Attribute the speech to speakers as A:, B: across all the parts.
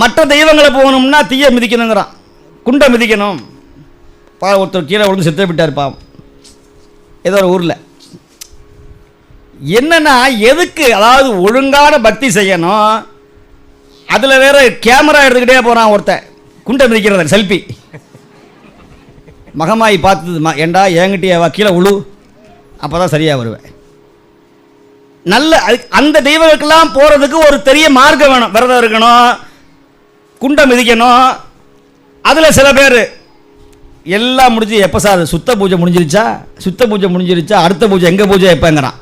A: மற்ற தெய்வங்களை போகணும்னா தீயை மிதிக்கணுங்கிறான், குண்டை மிதிக்கணும். ஒருத்தர் கீழே விழுந்து செத்து விட்டார் பாவம் ஏதோ ஒரு ஊரில். என்னன்னா எதுக்கு, அதாவது ஒழுங்கான பக்தி செய்யணும், அதில் வேற கேமரா எடுத்துக்கிட்டே போகிறான் ஒருத்தன், குண்டை மிதிக்கிறத செல்ஃபி. மகமாயி பார்த்தது, ஏண்டா என்கிட்டயே வா கீழே உழு, அப்போ தான் சரியாக வருவேன். நல்ல அந்த தெய்வங்களுக்கெல்லாம் போகிறதுக்கு ஒரு பெரிய மார்க்கம் வேணும். விரதம் இருக்கணும், குண்டை மிதிக்கணும். அதில் சில பேர் எல்லாம் முடிஞ்சு எப்போ சார் சுத்த பூஜை முடிஞ்சிருச்சா, சுத்த பூஜை முடிஞ்சிருச்சா, அடுத்த பூஜை எங்கே பூஜை எப்போங்கிறான்.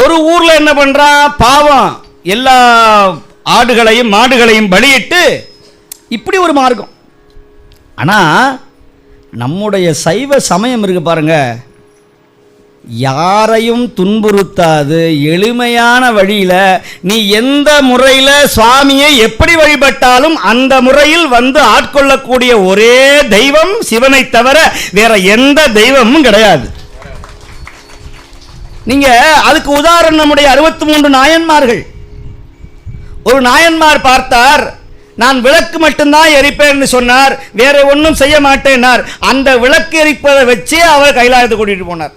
A: ஒரு ஊரில் என்ன பண்ணுறான் பாவம், எல்லா ஆடுகளையும் மாடுகளையும் பலியிட்டு இப்படி ஒரு மார்க்கம். ஆனால் நம்முடைய சைவ சமயம் இருக்கு பாருங்க, யாரையும் துன்புறுத்தாது எளிமையான வழியில் நீ எந்த முறையில் சுவாமியை எப்படி வழிபட்டாலும் அந்த முறையில் வந்து ஆட்கொள்ளக்கூடிய ஒரே தெய்வம் சிவனை தவிர வேற எந்த தெய்வமும் கிடையாது. நீங்க அதுக்கு உதாரணம் நம்முடைய 63 நாயன்மார்கள். ஒரு நாயன்மார் பார்த்தார், நான் விளக்கு மட்டும்தான் எரிப்பேன் சொன்னார், வேற ஒன்றும் செய்ய மாட்டேன்னார். அந்த விளக்கு எரிப்பதை வச்சே அவர் கைலாயத்தை கூட்டிட்டு போனார்.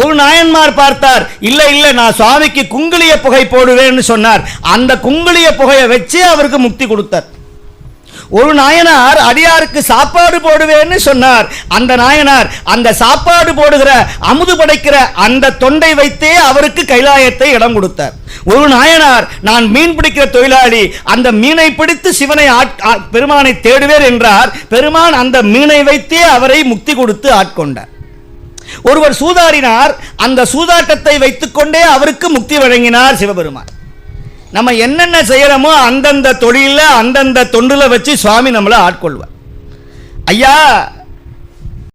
A: ஒரு நாயன்மார் பார்த்தார், இல்லை இல்லை நான் சுவாமிக்கு குங்குளிய புகை போடுவேன்னு சொன்னார், அந்த குங்குளிய புகையை வச்சே அவருக்கு முக்தி கொடுத்தார். ஒரு நாயனார் அடியாருக்கு சாப்பாடு போடுவேன்னு சொன்னார், அந்த நாயனார் அந்த சாப்பாடு போடுகிற அமுது படைக்கிற அந்த தொண்டை வைத்தே அவருக்கு கைலாயத்தை இடம் கொடுத்தார். ஒரு நாயனார் நான் மீன் பிடிக்கிற தொழிலாளி, அந்த மீனை பிடித்து சிவனை பெருமானை தேடுவேர் என்றார், பெருமான் அந்த மீனை வைத்தே அவரை முக்தி கொடுத்து ஆட்கொண்டார். ஒருவர் சூதாடினார், அந்த சூதாட்டத்தை வைத்துக்கொண்டே அவருக்கு முக்தி வழங்கினார் சிவபெருமான். நம்ம என்னென்ன செய்யறோமோ அந்தந்த தொழில அந்தந்த தொண்டுல வச்சு சுவாமி நம்மளை ஆட்கொள்வார். ஐயா